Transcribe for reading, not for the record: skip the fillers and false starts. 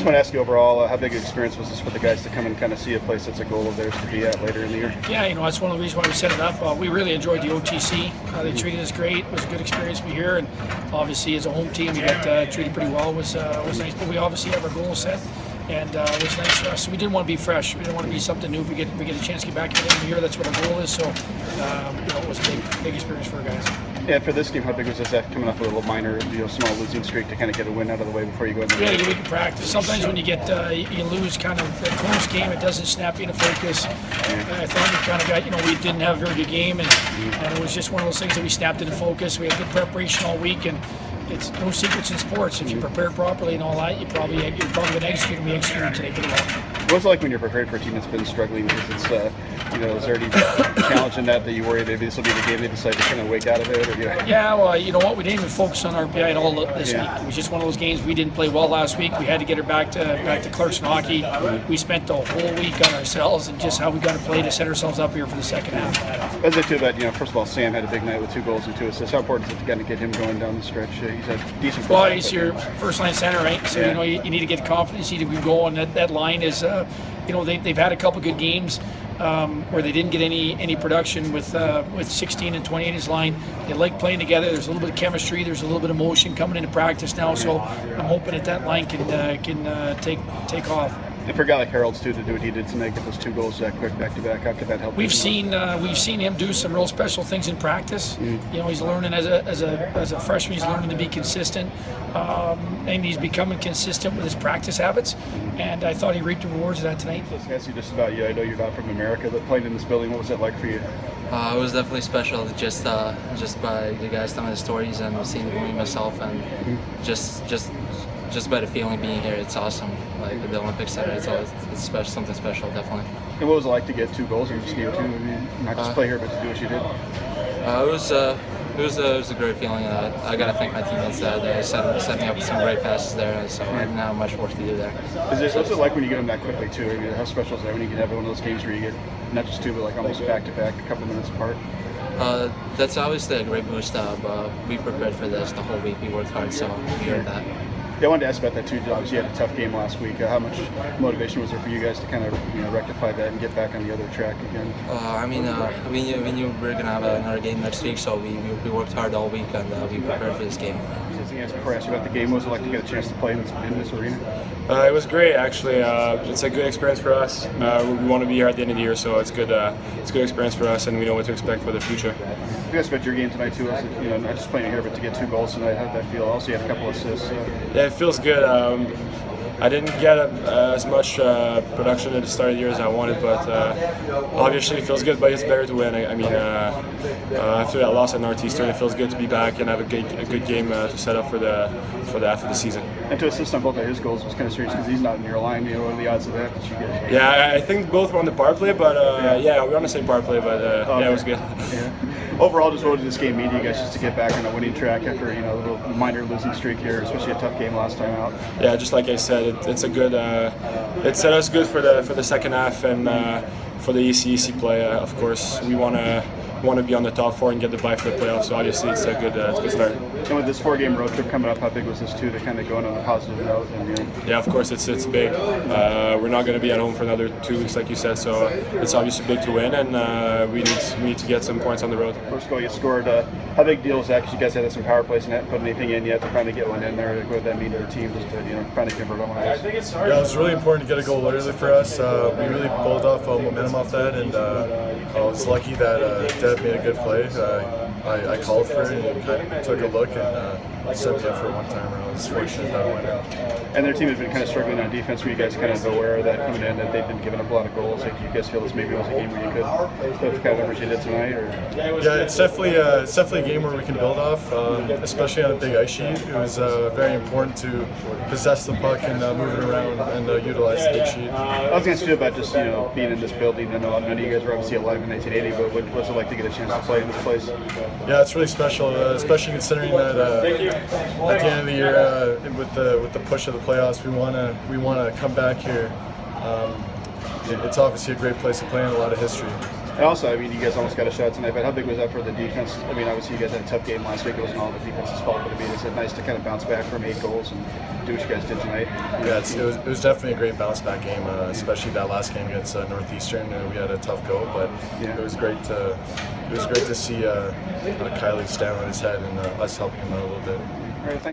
want to ask you overall, how big an experience was this for the guys to come and kind of see a place that's a goal of theirs to be at later in the year? Yeah, that's one of the reasons why we set it up. We really enjoyed the OTC. They treated us great. It was a good experience to be here, and obviously as a home team, we got treated pretty well. It was nice, but we obviously have our goal set. And it was nice for us. So we didn't want to be fresh. We didn't want to be something new. If we get a chance to get back here in the year, that's what our goal is. So it was a big experience for our guys. Yeah, for this team, how big was this after coming off a little minor, small losing streak to kind of get a win out of the way before you go in the We had a week of practice. Sometimes when you you lose kind of a close game, it doesn't snap you into focus. I thought we kind of got, we didn't have a very good game, and it was just one of those things that we snapped into focus. We had good preparation all week, and it's no secrets in sports. If you prepare properly and all that, you're probably going to execute, and we executed today pretty well. What's it like when you're prepared for a team that's been struggling? Because it's, is there any challenge in that you worry maybe this will be the game they decide to kind of wake out of it? Or, Yeah, well, you know what? We didn't even focus on RPI at all this week. It was just one of those games we didn't play well last week. We had to get her back to Clarkson hockey. We spent the whole week on ourselves and just how we got to play to set ourselves up here for the second half. As I too about, first of all, Sam had a big night with 2 goals and 2 assists. How important is it to kind of get him going down the stretch? He's a decent. Well, he's your first line center, right? So you need to get confidence. You need to go, and that line is, they've had a couple good games where they didn't get any production with 16 and 20 in his line. They like playing together. There's a little bit of chemistry. There's a little bit of motion coming into practice now. So I'm hoping that line can take off. And for a guy like Harold's too to do what he did tonight, get those 2 goals that quick back to back, how could that help? We've seen him do some real special things in practice. He's learning as a freshman. He's learning to be consistent, and he's becoming consistent with his practice habits. And I thought he reaped the rewards of that tonight. Let's ask you just about you. I know you're not from America, but playing in this building, what was it like for you? It was definitely special, just by the guys telling the stories and seeing the movie myself, and just by the feeling being here, it's awesome. Like the Olympic Center, it's special, something special, definitely. And what was it like to get 2 goals in just game 2? I mean, not just play here, but to do what you did. It was a great feeling. I got to thank my teammates that they set me up with some great passes there, so I didn't have much work to do there. What's it like when you get them that quickly too? I mean, how special is that when you can have one of those games where you get not just 2, but like almost back to back, a couple minutes apart? That's obviously a great boost. But we prepared for this the whole week. We worked hard, so we earned that. Yeah, I wanted to ask about that too. Obviously, you had a tough game last week. How much motivation was there for you guys to kind of rectify that and get back on the other track again? We knew we were gonna have another game next week, so we worked hard all week and we prepared for this game. Before I ask you about the game, what was it like to get a chance to play in this arena? It was great, actually. It's a good experience for us. We want to be here at the end of the year, so it's good. It's a good experience for us, and we know what to expect for the future. You guys about your game tonight too. Not just playing here, but to get 2 goals tonight. How did that feel? Also, you had a couple assists. Yeah, it feels good. I didn't get as much production at the start of the year as I wanted, but obviously it feels good. But it's better to win. After that loss at Northeastern, it feels good to be back and have a good game to set up for the after the season. And to assist on both of his goals was kind of strange because he's not in your line. What are the odds of that you get? Yeah, I think both were on the power play, but we're on the same power play. But it was good. Yeah. Overall, just what did this game mean to you guys just to get back on a winning track after a little minor losing streak here, especially a tough game last time out? Yeah, just like I said, it's a good. It set us good for the second half and for the ECEC play. Of course, we want to be on the top 4 and get the bye for the playoffs. So obviously, it's a good start. And with this 4-game road trip coming up, how big was this too to kind of go on a positive note? Yeah, of course, it's big. We're not going to be at home for another 2 weeks, like you said. So it's obviously big to win, and we need to get some points on the road. First goal you scored. How big deal is that? Because you guys had some power plays and hadn't put anything in yet to finally get one in there. What would that mean to the team just to finally convert on one of those? Yeah, it was really important to get a goal early for us. We really pulled off momentum off that, and I was lucky that Deb made a good play. I called for it and kind of took a look and sent it for 1 timer. I was fortunate that I went in. And their team has been kind of struggling on defense. Were you guys kind of aware of that coming in, that they've been giving up a lot of goals? Like, do you guys feel this maybe was a game where you could put the kind of numbers you did tonight? Or? Yeah, it's definitely a game where we can build off, especially on a big ice sheet. It was very important to possess the puck and move it around and utilize the big sheet. I was going to ask you about just being in this building. I know none of you guys were obviously alive in 1980, but what was it like to get a chance to play in this place? Yeah, it's really special, especially considering that at the end of the year, with the push of the playoffs, we want to come back here. It's obviously a great place to play and a lot of history. And also, I mean, you guys almost got a shot tonight, but how big was that for the defense? I mean, obviously you guys had a tough game last week. It wasn't all the defense's fault, but I mean, is it nice to kind of bounce back from 8 goals and do what you guys did tonight? Yeah, it was definitely a great bounce back game, especially that last game against Northeastern. We had a tough go, but it was great to see Kylie stand on his head and us helping him out a little bit. All right, thanks.